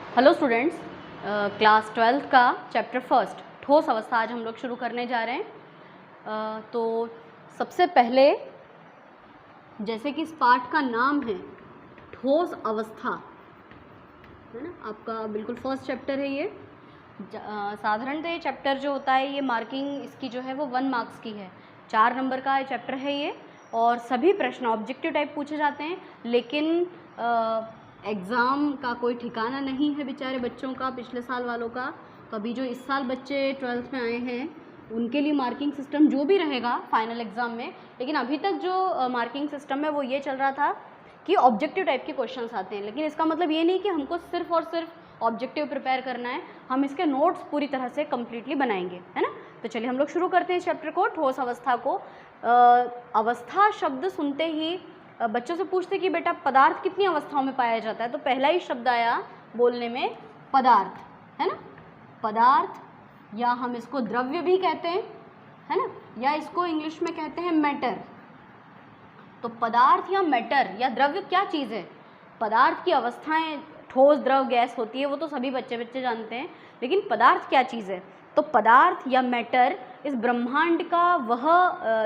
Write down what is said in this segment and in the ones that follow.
Hello students, class 12th का chapter first ठोस अवस्था आज हम लोग शुरू करने जा रहे हैं। तो सबसे पहले जैसे कि इस पाठ का नाम है ठोस अवस्था, है ना, आपका बिल्कुल फर्स्ट चैप्टर है ये। साधारणतः ये चैप्टर जो होता है ये मार्किंग इसकी जो है वो 1 मार्क्स की है, 4 नंबर का चैप्टर है ये। और सभी प्रश्न ऑब्जेक्टिव टाइप पूछे जाते हैं, लेकिन एग्ज़ाम का कोई ठिकाना नहीं है बेचारे बच्चों का, पिछले साल वालों का। तो अभी जो इस साल बच्चे 12th में आए हैं उनके लिए मार्किंग सिस्टम जो भी रहेगा फाइनल एग्ज़ाम में, लेकिन अभी तक जो मार्किंग सिस्टम है वो ये चल रहा था कि ऑब्जेक्टिव टाइप के क्वेश्चंस आते हैं। लेकिन इसका मतलब ये नहीं कि हमको सिर्फ और सिर्फ ऑब्जेक्टिव प्रिपेयर करना है, हम इसके नोट्स पूरी तरह से कम्प्लीटली बनाएंगे, है ना। तो चलिए हम लोग शुरू करते हैं इस चैप्टर को, ठोस अवस्था को। अवस्था शब्द सुनते ही बच्चों से पूछते कि बेटा पदार्थ कितनी अवस्थाओं में पाया जाता है, तो पहला ही शब्द आया बोलने में पदार्थ, है ना। पदार्थ, या हम इसको द्रव्य भी कहते हैं, है ना, या इसको इंग्लिश में कहते हैं मैटर। तो पदार्थ या मैटर या द्रव्य क्या चीज़ है? पदार्थ की अवस्थाएं ठोस, द्रव, गैस होती है, वो तो सभी बच्चे जानते हैं, लेकिन पदार्थ क्या चीज़ है? तो पदार्थ या मैटर इस ब्रह्मांड का वह,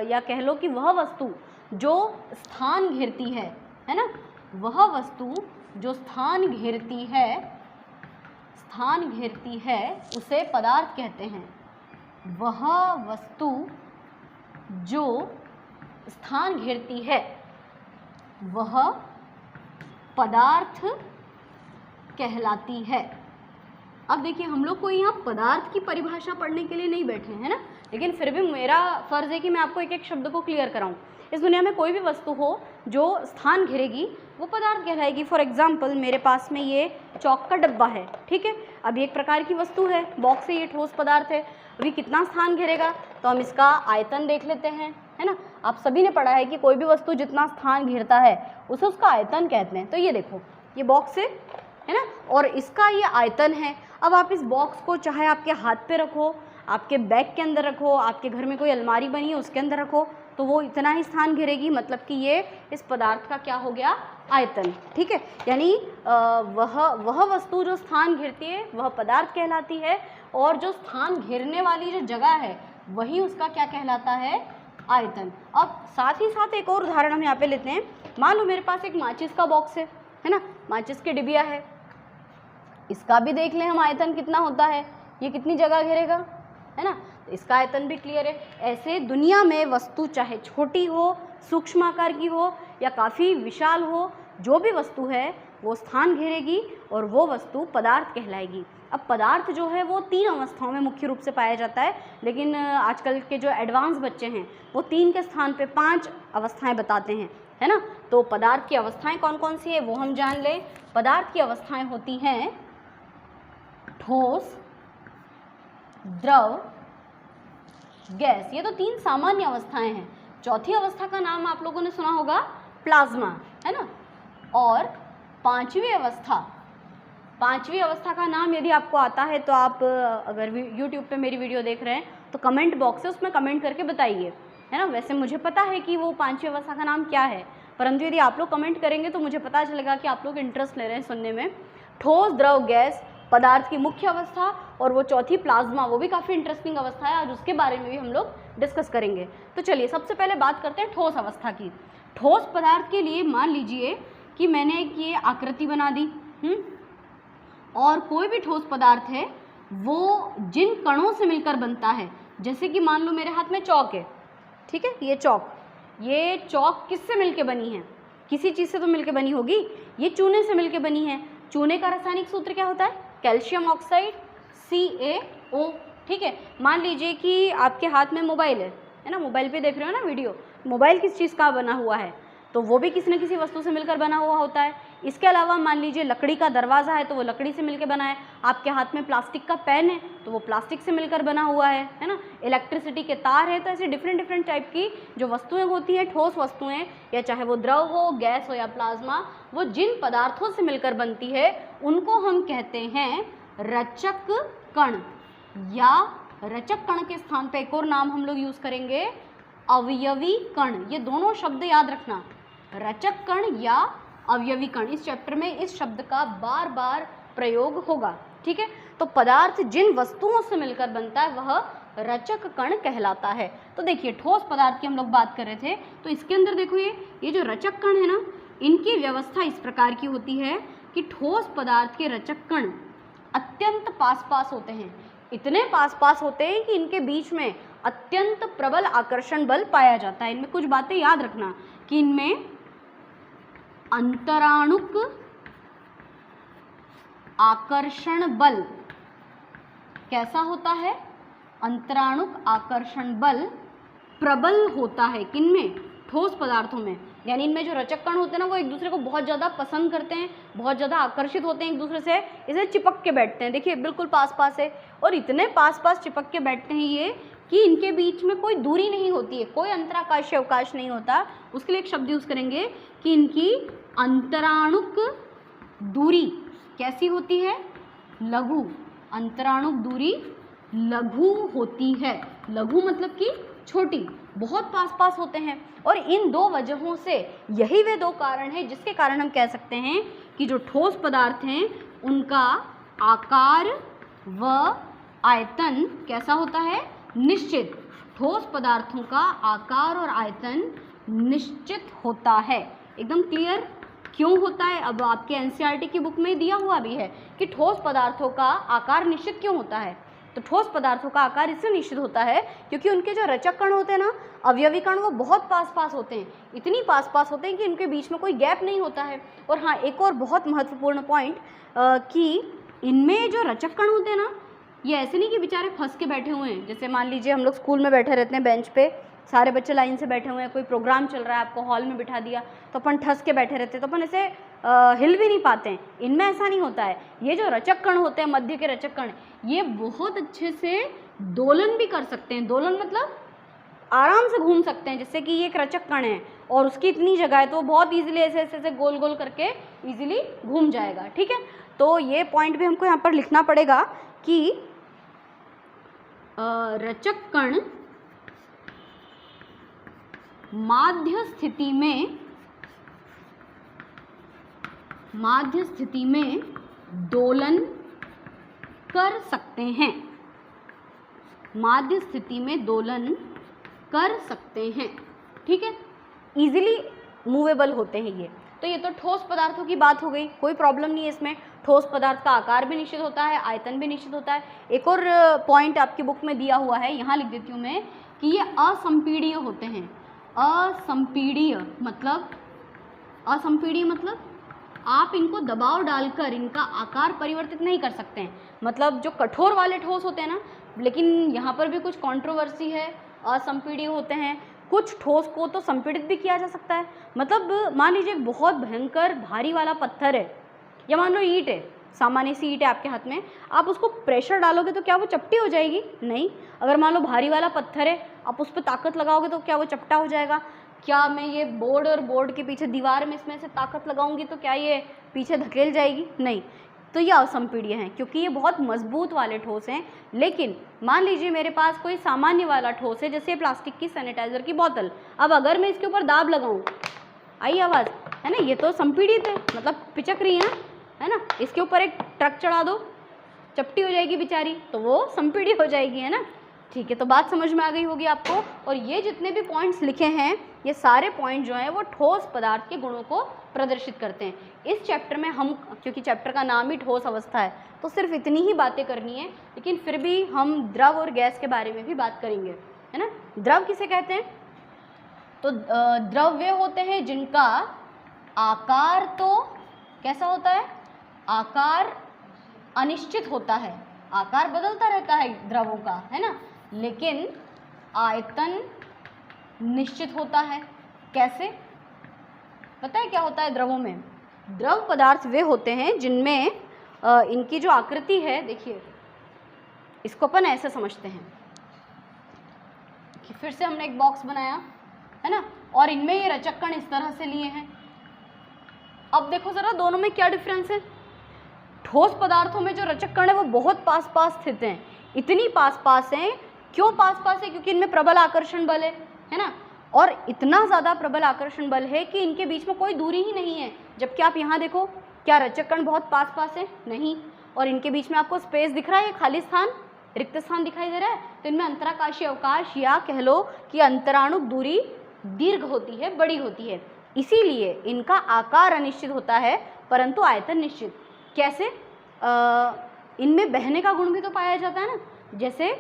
या कह लो कि वह वस्तु जो स्थान घेरती है ना, वह वस्तु जो स्थान घेरती है उसे पदार्थ कहते हैं। वह वस्तु जो स्थान घेरती है वह पदार्थ कहलाती है। अब देखिए, हम लोग कोई यहाँ पदार्थ की परिभाषा पढ़ने के लिए नहीं बैठे हैं ना, लेकिन फिर भी मेरा फ़र्ज़ है कि मैं आपको एक एक शब्द को क्लियर कराऊँ। इस दुनिया में कोई भी वस्तु हो जो स्थान घेरेगी वो पदार्थ कहलाएगी। फॉर एग्जाम्पल मेरे पास में ये चौक का डब्बा है, ठीक है। अब एक प्रकार की वस्तु है, बॉक्स है, ये ठोस पदार्थ है। अभी कितना स्थान घेरेगा तो हम इसका आयतन देख लेते हैं, है ना। आप सभी ने पढ़ा है कि कोई भी वस्तु जितना स्थान घेरता है उसे उसका आयतन कहते हैं। तो ये देखो, ये बॉक्स है ना, और इसका ये आयतन है। अब आप इस बॉक्स को चाहे आपके हाथ पे रखो, आपके बैग के अंदर रखो, आपके घर में कोई अलमारी बनी है उसके अंदर रखो, तो वो इतना ही स्थान घेरेगी। मतलब कि ये इस पदार्थ का क्या हो गया? आयतन, ठीक है। यानी वह वस्तु जो स्थान घेरती है वह पदार्थ कहलाती है, और जो स्थान घेरने वाली जो जगह है वही उसका क्या कहलाता है? आयतन। अब साथ ही साथ एक और उदाहरण हम यहाँ पे लेते हैं। मान लो मेरे पास एक माचिस का बॉक्स है ना, माचिस की डिबिया है, इसका भी देख लें हम आयतन कितना होता है, ये कितनी जगह घेरेगा, है ना। तो इसका आयतन भी क्लियर है। ऐसे दुनिया में वस्तु चाहे छोटी हो, सूक्ष्म आकार की हो या काफ़ी विशाल हो, जो भी वस्तु है वो स्थान घेरेगी और वो वस्तु पदार्थ कहलाएगी। अब पदार्थ जो है वो 3 अवस्थाओं में मुख्य रूप से पाया जाता है, लेकिन आजकल के जो एडवांस बच्चे हैं वो 3 के स्थान पे 5 अवस्थाएं बताते हैं, है ना। तो पदार्थ की अवस्थाएं कौन कौन सी है वो हम जान लें। पदार्थ की अवस्थाएं होती हैं ठोस, द्रव, गैस। ये तो 3 सामान्य अवस्थाएं हैं। चौथी अवस्था का नाम आप लोगों ने सुना होगा प्लाज्मा, है ना। और पांचवी अवस्था का नाम यदि आपको आता है तो आप अगर यूट्यूब पे मेरी वीडियो देख रहे हैं तो कमेंट बॉक्स है उसमें कमेंट करके बताइए, है ना। वैसे मुझे पता है कि वो 5वीं अवस्था का नाम क्या है, परंतु यदि आप लोग कमेंट करेंगे तो मुझे पता चलेगा कि आप लोग इंटरेस्ट ले रहे हैं सुनने में। ठोस, द्रव, गैस पदार्थ की मुख्य अवस्था, और वो चौथी प्लाज्मा, वो भी काफ़ी इंटरेस्टिंग अवस्था है, आज उसके बारे में भी हम लोग डिस्कस करेंगे। तो चलिए सबसे पहले बात करते हैं ठोस अवस्था की। ठोस पदार्थ के लिए मान लीजिए कि मैंने एक ये आकृति बना दी, और कोई भी ठोस पदार्थ है वो जिन कणों से मिलकर बनता है, जैसे कि मान लो मेरे हाथ में चौक है, ठीक है। ये चौक किससे मिलके बनी है? किसी चीज़ से तो मिलके बनी होगी। ये चूने से मिलके बनी है। चूने का रासायनिक सूत्र क्या होता है? कैल्शियम ऑक्साइड, CaO, ठीक है। मान लीजिए कि आपके हाथ में मोबाइल है ना, मोबाइल पे देख रहे हो ना वीडियो, मोबाइल किस चीज़ का बना हुआ है? तो वो भी किसी न किसी वस्तु से मिलकर बना हुआ होता है। इसके अलावा मान लीजिए लकड़ी का दरवाज़ा है तो वो लकड़ी से मिलकर बना है। आपके हाथ में प्लास्टिक का पेन है तो वो प्लास्टिक से मिलकर बना हुआ है ना। इलेक्ट्रिसिटी के तार है। तो ऐसे डिफरेंट टाइप की जो वस्तुएं होती हैं, ठोस वस्तुएं, या चाहे वो द्रव हो, गैस हो या प्लाज्मा, वो जिन पदार्थों से मिलकर बनती है उनको हम कहते हैं रचक कण, या रचक कण के स्थान पर एक और नाम हम लोग यूज़ करेंगे अवयवी कण। ये दोनों शब्द याद रखना, रचक कण या अवयवी कण। इस चैप्टर में इस शब्द का बार बार प्रयोग होगा। ठीक है, तो पदार्थ जिन वस्तुओं से मिलकर बनता है वह रचक कण कहलाता है। तो देखिए ठोस पदार्थ की हम लोग बात कर रहे थे, तो इसके अंदर देखो ये जो रचक कण है ना, इनकी व्यवस्था इस प्रकार की होती है कि ठोस पदार्थ के रचक कण अत्यंत पास होते हैं, इतने पास होते हैं कि इनके बीच में अत्यंत प्रबल आकर्षण बल पाया जाता है। इनमें कुछ बातें याद रखना कि इनमें अंतराणुक आकर्षण बल कैसा होता है, अंतराणुक आकर्षण बल प्रबल होता है। किनमें, ठोस पदार्थों में। यानी इनमें जो रचक कण होते हैं ना, वो एक दूसरे को बहुत ज़्यादा पसंद करते हैं, बहुत ज़्यादा आकर्षित होते हैं एक दूसरे से, इसे चिपक के बैठते हैं। देखिए बिल्कुल पास है, और इतने पास चिपक के बैठते हैं ये कि इनके बीच में कोई दूरी नहीं होती है, कोई अंतराकाशीय अवकाश नहीं होता। उसके लिए एक शब्द यूज़ करेंगे कि इनकी अंतराणुक दूरी कैसी होती है, लघु। अंतराणुक दूरी लघु होती है। लघु मतलब कि छोटी, बहुत पास होते हैं। और इन दो वजहों से, यही वे दो कारण हैं जिसके कारण हम कह सकते हैं कि जो ठोस पदार्थ हैं उनका आकार व आयतन कैसा होता है, निश्चित। ठोस पदार्थों का आकार और आयतन निश्चित होता है। एकदम क्लियर क्यों होता है, अब आपके एनसीईआरटी की बुक में दिया हुआ भी है कि ठोस पदार्थों का आकार निश्चित क्यों होता है। तो ठोस पदार्थों का आकार इसलिए निश्चित होता है क्योंकि उनके जो रचक कण होते हैं ना, अवयवी कण, वो बहुत पास होते हैं, इतनी पास होते हैं कि इनके बीच में कोई गैप नहीं होता है। और हाँ, एक और बहुत महत्वपूर्ण पॉइंट कि इनमें जो रचक कण होते हैं ना, ये ऐसे नहीं कि बेचारे फंस के बैठे हुए हैं। जैसे मान लीजिए हम लोग स्कूल में बैठे रहते हैं बेंच पे, सारे बच्चे लाइन से बैठे हुए हैं, कोई प्रोग्राम चल रहा है, आपको हॉल में बिठा दिया तो अपन ठस के बैठे रहते हैं, तो अपन ऐसे हिल भी नहीं पाते हैं। इनमें ऐसा नहीं होता है। ये जो रचक कण होते हैं, मध्य के रचक कण, ये बहुत अच्छे से दोलन भी कर सकते हैं। दोलन मतलब आराम से घूम सकते हैं। जैसे कि ये एक रचक कण है और उसकी इतनी जगह है, तो बहुत ईजिली ऐसे गोल गोल करके ईजिली घूम जाएगा। ठीक है, तो ये पॉइंट भी हमको यहाँ पर लिखना पड़ेगा कि रचक कण माध्य स्थिति में दोलन कर सकते हैं। माध्य स्थिति में दोलन कर सकते हैं। ठीक है, इजीली मूवेबल होते हैं ये। तो ये तो ठोस पदार्थों की बात हो गई, कोई प्रॉब्लम नहीं है इसमें। ठोस पदार्थ का आकार भी निश्चित होता है, आयतन भी निश्चित होता है। एक और पॉइंट आपकी बुक में दिया हुआ है, यहाँ लिख देती हूँ मैं, कि ये असंपीडीय होते हैं। असंपीडीय मतलब आप इनको दबाव डालकर इनका आकार परिवर्तित नहीं कर सकते हैं। मतलब जो कठोर वाले ठोस होते हैं ना, लेकिन यहाँ पर भी कुछ कंट्रोवर्सी है, असंपीडीय होते हैं। कुछ ठोस को तो संपीड़ित भी किया जा सकता है। मतलब मान लीजिए बहुत भयंकर भारी वाला पत्थर है, या मान लो ईंट है, सामान्य सी ईंट है आपके हाथ में, आप उसको प्रेशर डालोगे तो क्या वो चपटी हो जाएगी? नहीं। अगर मान लो भारी वाला पत्थर है, आप उस पर ताकत लगाओगे तो क्या वो चपटा हो जाएगा? क्या मैं ये बोर्ड और बोर्ड के पीछे दीवार में इसमें से ताकत लगाऊंगी तो क्या ये पीछे धकेल जाएगी? नहीं। तो ये असंपीड्य हैं क्योंकि ये बहुत मजबूत वाले ठोस हैं। लेकिन मान लीजिए मेरे पास कोई सामान्य वाला ठोस है, जैसे प्लास्टिक की सैनिटाइजर की बोतल। अब अगर मैं इसके ऊपर दाब लगाऊं, आई आवाज़, है ना, ये तो संपीड़ित है, मतलब पिचक रही है ना। इसके ऊपर एक ट्रक चढ़ा दो, चपटी हो जाएगी बेचारी, तो वो संपीड़ित हो जाएगी, है ना। ठीक है, तो बात समझ में आ गई होगी आपको। और ये जितने भी पॉइंट्स लिखे हैं, ये सारे पॉइंट जो हैं वो ठोस पदार्थ के गुणों को प्रदर्शित करते हैं। इस चैप्टर में हम, क्योंकि चैप्टर का नाम ही ठोस अवस्था है, तो सिर्फ इतनी ही बातें करनी है, लेकिन फिर भी हम द्रव और गैस के बारे में भी बात करेंगे, है ना। द्रव किसे कहते हैं? तो द्रव वे होते हैं जिनका आकार तो कैसा होता है? आकार अनिश्चित होता है, आकार बदलता रहता है द्रवों का, है ना, लेकिन आयतन निश्चित होता है। कैसे? पता है क्या होता है द्रवों में? द्रव पदार्थ वे होते हैं जिनमें इनकी जो आकृति है, देखिए इसको अपन ऐसे समझते हैं कि फिर से हमने एक बॉक्स बनाया, है ना, और इनमें ये रचक कण इस तरह से लिए हैं। अब देखो ज़रा दोनों में क्या डिफरेंस है। ठोस पदार्थों में जो रचक कण है वो बहुत पास स्थित हैं, इतनी पास हैं। क्यों पास है? क्योंकि इनमें प्रबल आकर्षण बल है ना, और इतना ज़्यादा प्रबल आकर्षण बल है कि इनके बीच में कोई दूरी ही नहीं है। जबकि आप यहाँ देखो, क्या रचक कण बहुत पास पास है? नहीं। और इनके बीच में आपको स्पेस दिख रहा है, ये खाली स्थान, रिक्त स्थान दिखाई दे रहा है, तो इनमें अंतराकाशीय अवकाश या कह लो कि अंतराणुक दूरी दीर्घ होती है, बड़ी होती है, इसीलिए इनका आकार अनिश्चित होता है परंतु आयतन निश्चित। कैसे? इनमें बहने का गुण भी तो पाया जाता है ना। जैसे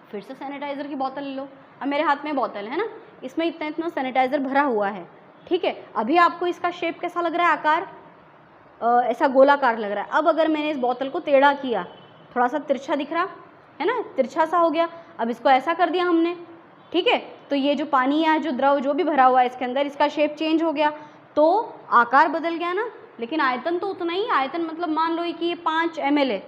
फिर से सैनिटाइज़र की बोतल ले लो, अब मेरे हाथ में बोतल है ना, इसमें इतना इतना सैनिटाइज़र भरा हुआ है, ठीक है। अभी आपको इसका शेप कैसा लग रहा है? आकार ऐसा गोलाकार लग रहा है। अब अगर मैंने इस बोतल को टेढ़ा किया, थोड़ा सा तिरछा दिख रहा है ना, तिरछा सा हो गया। अब इसको ऐसा कर दिया हमने, ठीक है, तो ये जो पानी या जो द्रव जो भी भरा हुआ है इसके अंदर, इसका शेप चेंज हो गया, तो आकार बदल गया ना, लेकिन आयतन तो उतना ही। आयतन मतलब मान लो कि ये 5 ml है,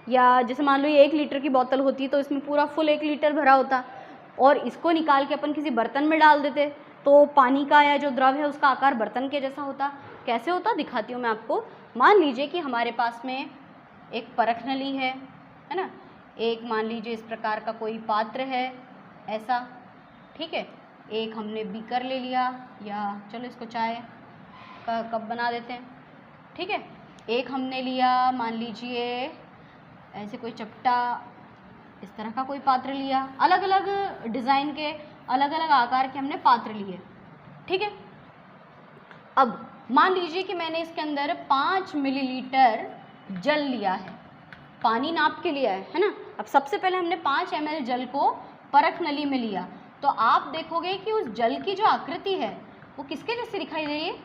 या जैसे मान लो ये 1 लीटर की बोतल होती तो इसमें पूरा फुल 1 लीटर भरा होता, और इसको निकाल के अपन किसी बर्तन में डाल देते तो पानी का या जो द्रव है उसका आकार बर्तन के जैसा होता। कैसे होता दिखाती हूँ मैं आपको। मान लीजिए कि हमारे पास में एक परख नली है ना, एक मान लीजिए इस प्रकार का कोई पात्र है ऐसा, ठीक है, एक हमने बीकर ले लिया, या चलो इसको चाय का कप बना देते हैं, ठीक है, एक हमने लिया मान लीजिए ऐसे कोई चपटा इस तरह का कोई पात्र लिया, अलग अलग डिज़ाइन के अलग अलग आकार के हमने पात्र लिए, ठीक है। अब मान लीजिए कि मैंने इसके अंदर 5 मिलीलीटर जल लिया है, पानी नाप के लिया है ना। अब सबसे पहले हमने 5 ml जल को परख नली में लिया, तो आप देखोगे कि उस जल की जो आकृति है वो किसके जैसी दिखाई दे रही है?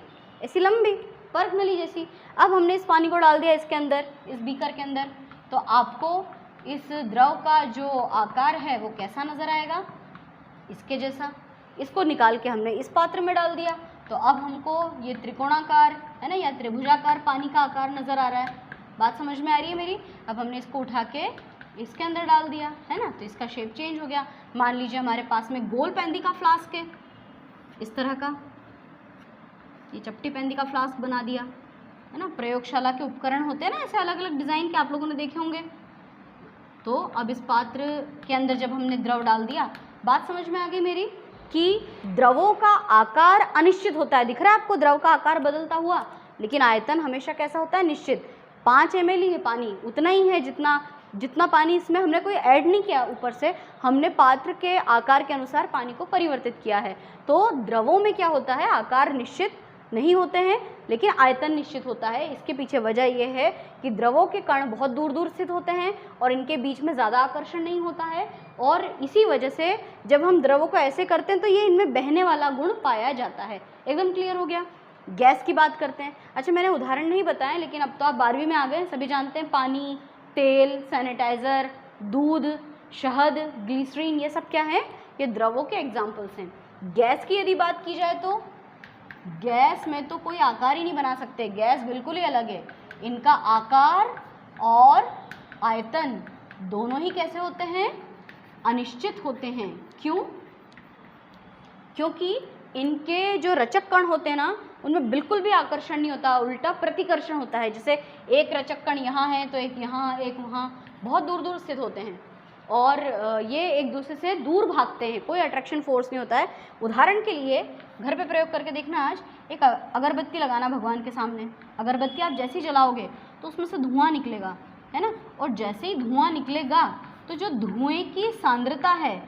ऐसी लंबी, परख नली जैसी। अब हमने इस पानी को डाल दिया इसके अंदर, इस बीकर के अंदर, तो आपको इस द्रव का जो आकार है वो कैसा नज़र आएगा? इसके जैसा। इसको निकाल के हमने इस पात्र में डाल दिया, तो अब हमको ये त्रिकोणाकार है ना या त्रिभुजाकार पानी का आकार नज़र आ रहा है। बात समझ में आ रही है मेरी? अब हमने इसको उठा के इसके अंदर डाल दिया है ना, तो इसका शेप चेंज हो गया। मान लीजिए हमारे पास में गोल पैंदी का फ्लास्क है, इस तरह का, ये चपटी पैंदी का फ्लास्क बना दिया है ना। प्रयोगशाला के उपकरण होते हैं ना ऐसे अलग अलग डिज़ाइन के, आप लोगों ने देखे होंगे। तो अब इस पात्र के अंदर जब हमने द्रव डाल दिया, बात समझ में आ गई मेरी कि द्रवों का आकार अनिश्चित होता है। दिख रहा है आपको द्रव का आकार बदलता हुआ, लेकिन आयतन हमेशा कैसा होता है? निश्चित। 5 ml ही है पानी, उतना ही है जितना पानी, इसमें हमने कोई ऐड नहीं किया, ऊपर से हमने पात्र के आकार के अनुसार पानी को परिवर्तित किया है। तो द्रवों में क्या होता है? आकार निश्चित नहीं होते हैं, लेकिन आयतन निश्चित होता है। इसके पीछे वजह यह है कि द्रवों के कण बहुत दूर दूर स्थित होते हैं और इनके बीच में ज़्यादा आकर्षण नहीं होता है, और इसी वजह से जब हम द्रवों को ऐसे करते हैं तो ये इनमें बहने वाला गुण पाया जाता है। एकदम क्लियर हो गया। गैस की बात करते हैं। अच्छा, मैंने उदाहरण नहीं बताए, लेकिन अब तो आप 12वीं में आ गए, सभी जानते हैं पानी, तेल, सैनिटाइज़र, दूध, शहद, ग्लिसरीन, ये सब क्या है? ये द्रवों के एग्जाम्पल्स हैं। गैस की यदि बात की जाए तो गैस में तो कोई आकार ही नहीं बना सकते, गैस बिल्कुल ही अलग है। इनका आकार और आयतन दोनों ही कैसे होते हैं? अनिश्चित होते हैं। क्यों? क्योंकि इनके जो रचक कण होते हैं ना, उनमें बिल्कुल भी आकर्षण नहीं होता, उल्टा प्रतिकर्षण होता है। जैसे एक रचक कण यहाँ है तो एक यहाँ, एक वहाँ, बहुत दूर दूर स्थित होते हैं और ये एक दूसरे से दूर भागते हैं, कोई अट्रैक्शन फोर्स नहीं होता है। उदाहरण के लिए घर पे प्रयोग करके देखना, आज एक अगरबत्ती लगाना भगवान के सामने, अगरबत्ती आप जैसे ही जलाओगे तो उसमें से धुआं निकलेगा, है ना, और जैसे ही धुआं निकलेगा तो जो धुएं की सांद्रता है,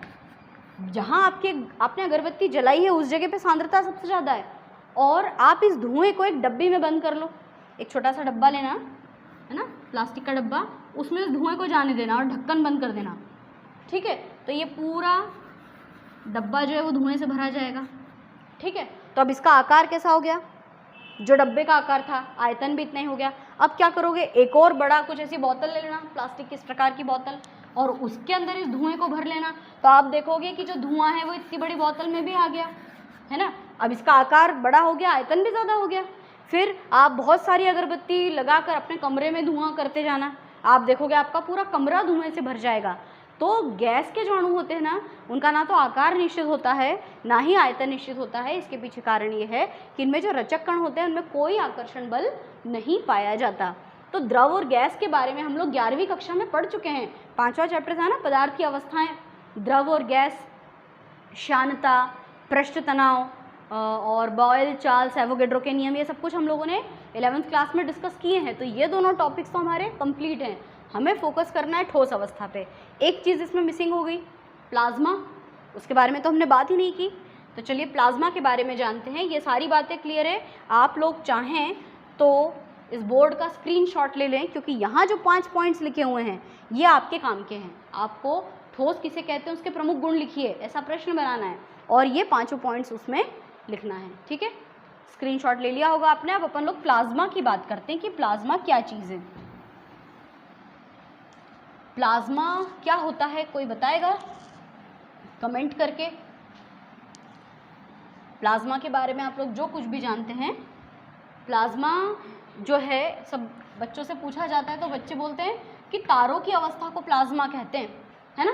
जहाँ आपने अगरबत्ती जलाई है उस जगह पे सांद्रता सबसे ज़्यादा है, और आप इस धुएं को एक डब्बी में बंद कर लो, एक छोटा सा डब्बा लेना है ना, प्लास्टिक का डब्बा, उसमें उस धुएं को जाने देना और ढक्कन बंद कर देना, ठीक है, तो ये पूरा डब्बा जो है वो धुएं से भरा जाएगा, ठीक है। तो अब इसका आकार कैसा हो गया? जो डब्बे का आकार था, आयतन भी इतना ही हो गया। अब क्या करोगे? एक और बड़ा कुछ ऐसी बोतल ले लेना, प्लास्टिक की इस प्रकार की बोतल, और उसके अंदर इस धुएं को भर लेना, तो आप देखोगे कि जो धुआं है वो इतनी बड़ी बोतल में भी आ गया, है ना। अब इसका आकार बड़ा हो गया, आयतन भी ज़्यादा हो गया। फिर आप बहुत सारी अगरबत्ती लगाकर अपने कमरे में धुआं करते जाना, आप देखोगे आपका पूरा कमरा धुएं से भर जाएगा। तो गैस के जो अणु होते हैं ना, उनका ना तो आकार निश्चित होता है ना ही आयतन निश्चित होता है। इसके पीछे कारण ये है कि इनमें जो रचक कण होते हैं उनमें कोई आकर्षण बल नहीं पाया जाता। तो द्रव और गैस के बारे में हम लोग 11वीं कक्षा में पढ़ चुके हैं। 5वां चैप्टर था ना, पदार्थ की अवस्थाएं, द्रव और गैस, शानता, पृष्ठ तनाव, और बॉयल, चार्ल्स, एवोगैड्रो के नियम, ये सब कुछ हम लोगों ने 11th क्लास में डिस्कस किए हैं। तो ये दोनों टॉपिक्स तो हमारे कंप्लीट हैं। हमें फोकस करना है ठोस अवस्था पे। एक चीज़ इसमें मिसिंग हो गई, प्लाज्मा, उसके बारे में तो हमने बात ही नहीं की। तो चलिए प्लाज्मा के बारे में जानते हैं। ये सारी बातें क्लियर है। आप लोग चाहें तो इस बोर्ड का स्क्रीनशॉट ले लें, क्योंकि यहाँ जो 5 पॉइंट्स लिखे हुए हैं ये आपके काम के हैं। आपको ठोस किसे कहते हैं उसके प्रमुख गुण लिखिए, ऐसा प्रश्न बनाना है और ये 5 पॉइंट्स उसमें लिखना है। ठीक है, स्क्रीनशॉट ले लिया होगा आपने। अब अपन लोग प्लाज्मा की बात करते हैं कि प्लाज्मा क्या चीज़ है। प्लाज्मा क्या होता है, कोई बताएगा कमेंट करके? प्लाज्मा के बारे में आप लोग जो कुछ भी जानते हैं। प्लाज्मा जो है सब बच्चों से पूछा जाता है तो बच्चे बोलते हैं कि तारों की अवस्था को प्लाज्मा कहते हैं, है ना।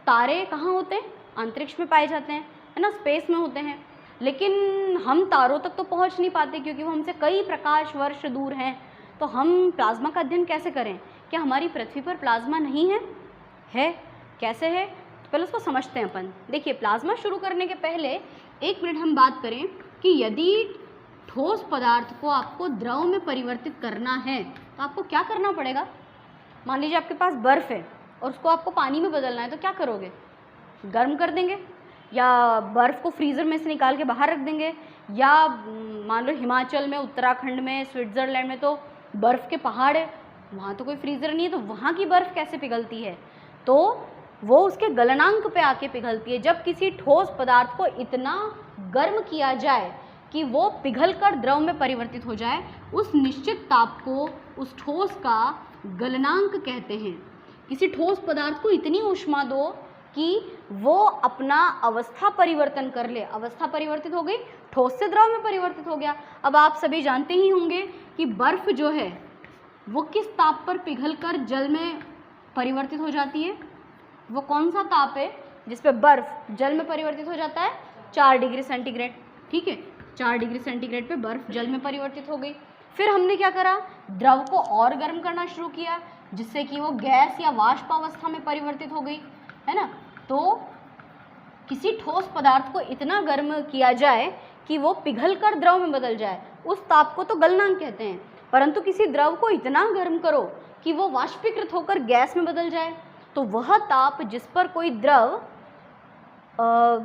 तारे कहाँ होते हैं? अंतरिक्ष में पाए जाते हैं, है ना, स्पेस में होते हैं। लेकिन हम तारों तक तो पहुँच नहीं पाते क्योंकि वो हमसे कई प्रकाश वर्ष दूर हैं। तो हम प्लाज्मा का अध्ययन कैसे करें? क्या हमारी पृथ्वी पर प्लाज्मा नहीं है? है, कैसे है? तो पहले उसको समझते हैं अपन। देखिए, प्लाज्मा शुरू करने के पहले 1 मिनट हम बात करें कि यदि ठोस पदार्थ को आपको द्रव में परिवर्तित करना है तो आपको क्या करना पड़ेगा। मान लीजिए आपके पास बर्फ़ है और उसको आपको पानी में बदलना है, तो क्या करोगे? गर्म कर देंगे, या बर्फ़ को फ्रीज़र में से निकाल के बाहर रख देंगे, या मान लो हिमाचल में, उत्तराखंड में, स्विट्ज़रलैंड में तो बर्फ़ के पहाड़ है, वहाँ तो कोई फ्रीज़र नहीं है, तो वहाँ की बर्फ़ कैसे पिघलती है? तो वो उसके गलनांक पे आके पिघलती है। जब किसी ठोस पदार्थ को इतना गर्म किया जाए कि वो पिघलकर द्रव में परिवर्तित हो जाए, उस निश्चित ताप को उस ठोस का गलनांक कहते हैं। किसी ठोस पदार्थ को इतनी ऊष्मा दो कि वो अपना अवस्था परिवर्तन कर ले। अवस्था परिवर्तित हो गई, ठोस से द्रव में परिवर्तित हो गया। अब आप सभी जानते ही होंगे कि बर्फ़ जो है वो किस ताप पर पिघलकर जल में परिवर्तित हो जाती है। वो कौन सा ताप है जिस पे बर्फ़ जल में परिवर्तित हो जाता है? 4 डिग्री सेंटीग्रेड। ठीक है, 4 डिग्री सेंटीग्रेड पे बर्फ़ जल में परिवर्तित हो गई। फिर हमने क्या करा? द्रव को और गर्म करना शुरू किया, जिससे कि वो गैस या वाष्प अवस्था में परिवर्तित हो गई, है ना। तो किसी ठोस पदार्थ को इतना गर्म किया जाए कि वो पिघलकर द्रव में बदल जाए, उस ताप को तो गलनांक कहते हैं। परंतु किसी द्रव को इतना गर्म करो कि वो वाष्पीकृत होकर गैस में बदल जाए, तो वह ताप जिस पर कोई द्रव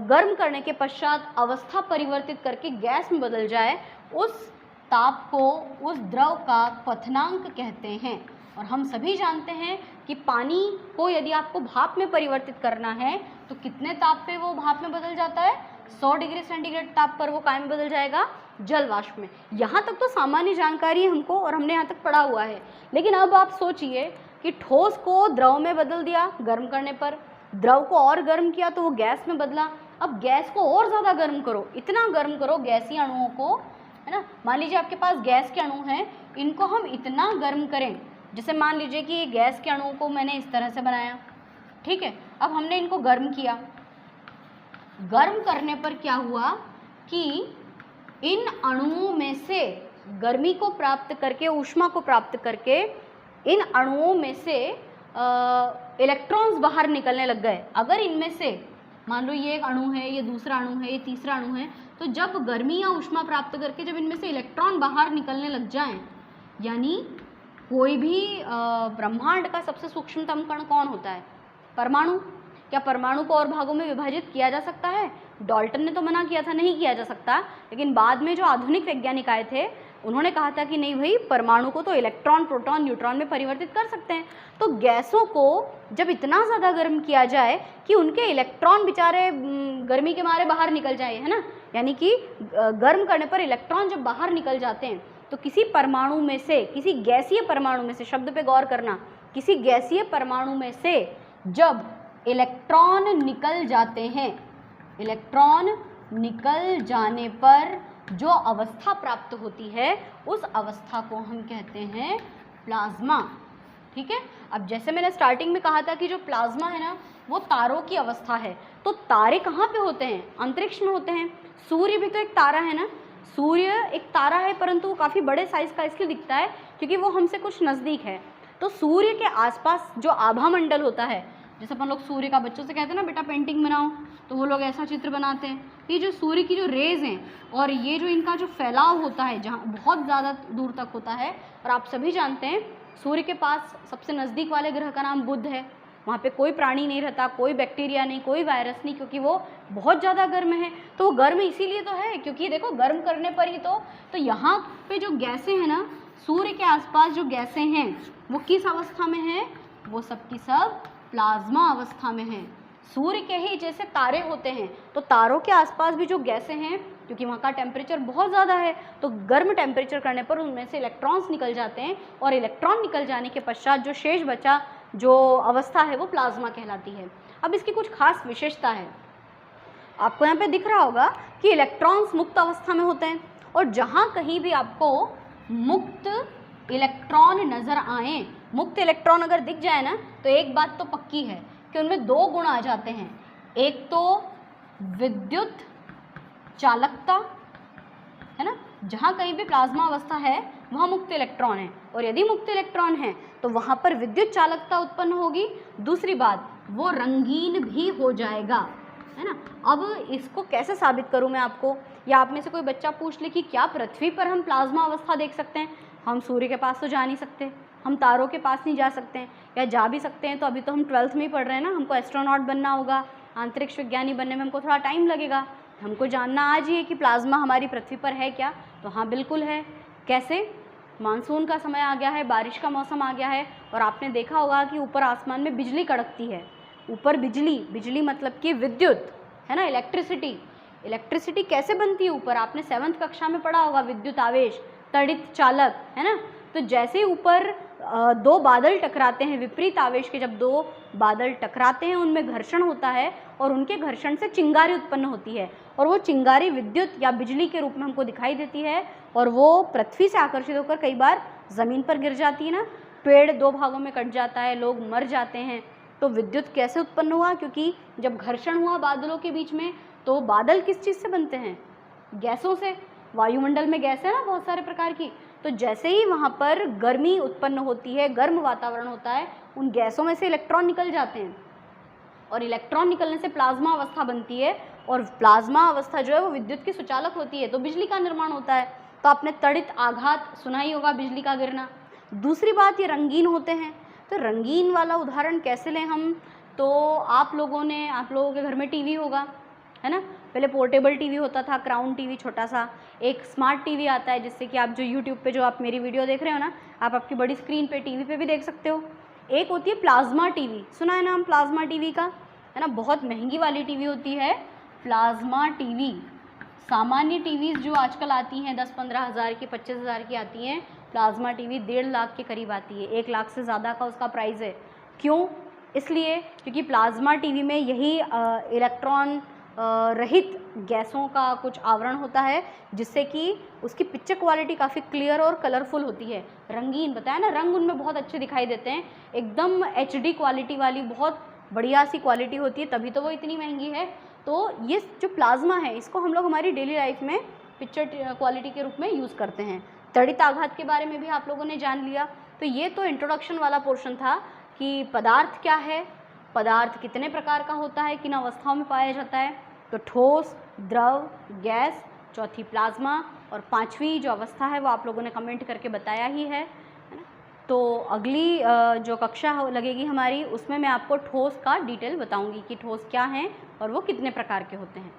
गर्म करने के पश्चात अवस्था परिवर्तित करके गैस में बदल जाए, उस ताप को, उस द्रव का क्वथनांक कहते हैं। और हम सभी जानते हैं कि पानी को यदि आपको भाप में परिवर्तित करना है तो कितने ताप पे वो भाप में बदल जाता है? 100 डिग्री सेंटीग्रेड ताप पर वो काय में बदल जाएगा? जल वाष्प में। यहाँ तक तो सामान्य जानकारी है हमको और हमने यहाँ तक पढ़ा हुआ है। लेकिन अब आप सोचिए कि ठोस को द्रव में बदल दिया गर्म करने पर, द्रव को और गर्म किया तो वो गैस में बदला। अब गैस को और ज़्यादा गर्म करो, इतना गर्म करो गैसीय अणुओं को, है ना। मान लीजिए आपके पास गैस के अणु हैं, इनको हम इतना गर्म करें, जैसे मान लीजिए कि ये गैस के अणुओं को मैंने इस तरह से बनाया, ठीक है। अब हमने इनको गर्म किया। गर्म करने पर क्या हुआ कि इन अणुओं में से गर्मी को प्राप्त करके, ऊष्मा को प्राप्त करके, इन अणुओं में से इलेक्ट्रॉन्स बाहर निकलने लग गए। अगर इनमें से मान लो ये एक अणु है, ये दूसरा अणु है, ये तीसरा अणु है, तो जब गर्मी या ऊष्मा प्राप्त करके जब इनमें से इलेक्ट्रॉन बाहर निकलने लग जाएं, यानी कोई भी ब्रह्मांड का सबसे सूक्ष्मतम कण कौन होता है? परमाणु। क्या परमाणु को और भागों में विभाजित किया जा सकता है? डाल्टन ने तो मना किया था, नहीं किया जा सकता। लेकिन बाद में जो आधुनिक वैज्ञानिक आए थे उन्होंने कहा था कि नहीं भाई, परमाणु को तो इलेक्ट्रॉन, प्रोटॉन, न्यूट्रॉन में परिवर्तित कर सकते हैं। तो गैसों को जब इतना ज़्यादा गर्म किया जाए कि उनके इलेक्ट्रॉन बेचारे गर्मी के मारे बाहर निकल जाए, है ना, यानी कि गर्म करने पर इलेक्ट्रॉन जब बाहर निकल जाते हैं, तो किसी परमाणु में से, किसी गैसीय परमाणु में से, शब्द पे गौर करना, किसी गैसीय परमाणु में से जब इलेक्ट्रॉन निकल जाते हैं, इलेक्ट्रॉन निकल जाने पर जो अवस्था प्राप्त होती है उस अवस्था को हम कहते हैं प्लाज्मा। ठीक है। अब जैसे मैंने स्टार्टिंग में कहा था कि जो प्लाज्मा है ना वो तारों की अवस्था है। तो तारे कहाँ पे होते हैं? अंतरिक्ष में होते हैं। सूर्य भी तो एक तारा है ना। सूर्य एक तारा है परंतु वो काफ़ी बड़े साइज़ का इसलिए दिखता है क्योंकि वो हमसे कुछ नज़दीक है। तो सूर्य के आसपास जो आभा मंडल होता है जैसे अपन लोग सूर्य का बच्चों से कहते हैं ना बेटा पेंटिंग बनाओ, तो वो लोग ऐसा चित्र बनाते हैं। ये जो सूर्य की जो रेज हैं और ये जो इनका जो फैलाव होता है जहाँ बहुत ज़्यादा दूर तक होता है, और आप सभी जानते हैं सूर्य के पास सबसे नज़दीक वाले ग्रह का नाम बुध है। वहाँ पे कोई प्राणी नहीं रहता, कोई बैक्टीरिया नहीं, कोई वायरस नहीं, क्योंकि वो बहुत ज़्यादा गर्म है। तो वो गर्म इसीलिए तो है क्योंकि देखो गर्म करने पर ही तो यहाँ पे जो गैसें हैं ना, सूर्य के आसपास जो गैसें हैं वो किस अवस्था में है? वो सब की सब प्लाज्मा अवस्था में है। सूर्य के ही जैसे तारे होते हैं, तो तारों के आसपास भी जो गैसें हैं, क्योंकि वहाँ का टेम्परेचर बहुत ज़्यादा है, तो गर्म टेम्परेचर करने पर उनमें से इलेक्ट्रॉन्स निकल जाते हैं, और इलेक्ट्रॉन निकल जाने के पश्चात जो शेष बचा जो अवस्था है वो प्लाज्मा कहलाती है। अब इसकी कुछ खास विशेषता है। आपको यहाँ पे दिख रहा होगा कि इलेक्ट्रॉन्स मुक्त अवस्था में होते हैं, और जहाँ कहीं भी आपको मुक्त इलेक्ट्रॉन नज़र आए, मुक्त इलेक्ट्रॉन अगर दिख जाए ना, तो एक बात तो पक्की है कि उनमें दो गुण आ जाते हैं। एक तो विद्युत चालकता है ना, जहाँ कहीं भी प्लाज्मा अवस्था है वहाँ मुक्त इलेक्ट्रॉन है, और यदि मुक्त इलेक्ट्रॉन है तो वहाँ पर विद्युत चालकता उत्पन्न होगी। दूसरी बात, वो रंगीन भी हो जाएगा, है ना। अब इसको कैसे साबित करूँ मैं आपको, या आप में से कोई बच्चा पूछ ले कि क्या पृथ्वी पर हम प्लाज्मा अवस्था देख सकते हैं? हम सूर्य के पास तो जा नहीं सकते, हम तारों के पास नहीं जा सकते हैं, या जा भी सकते हैं तो अभी तो हम 12th में ही पढ़ रहे हैं ना, हमको एस्ट्रोनॉट बनना होगा, अंतरिक्ष विज्ञानी बनने में हमको थोड़ा टाइम लगेगा। हमको जानना आज ही है कि प्लाज्मा हमारी पृथ्वी पर है क्या? तो हाँ बिल्कुल है। कैसे? मानसून का समय आ गया है, बारिश का मौसम आ गया है, और आपने देखा होगा कि ऊपर आसमान में बिजली कड़कती है। ऊपर बिजली मतलब कि विद्युत, है ना, इलेक्ट्रिसिटी कैसे बनती है ऊपर? आपने 7th कक्षा में पढ़ा होगा, विद्युत आवेश, तड़ित चालक, है ना। तो जैसे ऊपर दो बादल टकराते हैं विपरीत आवेश के, जब दो बादल टकराते हैं उनमें घर्षण होता है, और उनके घर्षण से चिंगारी उत्पन्न होती है, और वो चिंगारी विद्युत या बिजली के रूप में हमको दिखाई देती है, और वो पृथ्वी से आकर्षित होकर कई बार ज़मीन पर गिर जाती है ना, पेड़ दो भागों में कट जाता है, लोग मर जाते हैं। तो विद्युत कैसे उत्पन्न हुआ? क्योंकि जब घर्षण हुआ बादलों के बीच में, तो बादल किस चीज़ से बनते हैं? गैसों से। वायुमंडल में गैस है ना बहुत सारे प्रकार की, तो जैसे ही वहाँ पर गर्मी उत्पन्न होती है, गर्म वातावरण होता है, उन गैसों में से इलेक्ट्रॉन निकल जाते हैं, और इलेक्ट्रॉन निकलने से प्लाज्मा अवस्था बनती है, और प्लाज्मा अवस्था जो है वो विद्युत की सुचालक होती है, तो बिजली का निर्माण होता है। तो आपने तड़ित आघात सुना ही होगा, बिजली का गिरना। दूसरी बात, ये रंगीन होते हैं। तो रंगीन वाला उदाहरण कैसे लें हम? तो आप लोगों के घर में टीवी होगा, है ना। पहले पोर्टेबल टीवी होता था, क्राउन टीवी छोटा सा, एक स्मार्ट टीवी आता है जिससे कि आप जो यूट्यूब पे जो आप मेरी वीडियो देख रहे हो ना, आप आपकी बड़ी स्क्रीन पे टीवी पे भी देख सकते हो। एक होती है प्लाज्मा टीवी, सुना है नाम प्लाज्मा टीवी का, है ना। बहुत महंगी वाली टीवी होती है प्लाज्मा टीवी। सामान्य टीवीज़ जो आजकल आती हैं 10-15 हज़ार की, 25 हज़ार की आती हैं, प्लाज्मा टीवी 1.5 लाख के करीब आती है, 1 लाख से ज़्यादा का उसका प्राइस है। क्यों? इसलिए क्योंकि प्लाज्मा टीवी में यही इलेक्ट्रॉन रहित गैसों का कुछ आवरण होता है, जिससे कि उसकी पिक्चर क्वालिटी काफ़ी क्लियर और कलरफुल होती है, रंगीन। बताया ना, रंग उनमें बहुत अच्छे दिखाई देते हैं, एकदम HD क्वालिटी वाली, बहुत बढ़िया सी क्वालिटी होती है, तभी तो वो इतनी महंगी है। तो ये जो प्लाज्मा है, इसको हम लोग हमारी डेली लाइफ में पिक्चर क्वालिटी के रूप में यूज़ करते हैं। तड़ित आघात के बारे में भी आप लोगों ने जान लिया। तो ये तो इंट्रोडक्शन वाला पोर्शन था कि पदार्थ क्या है, पदार्थ कितने प्रकार का होता है, किन अवस्थाओं में पाया जाता है। तो ठोस, द्रव, गैस, चौथी प्लाज्मा, और पांचवी जो अवस्था है वो आप लोगों ने कमेंट करके बताया ही है ना। तो अगली जो कक्षा लगेगी हमारी, उसमें मैं आपको ठोस का डिटेल बताऊंगी कि ठोस क्या हैं और वो कितने प्रकार के होते हैं।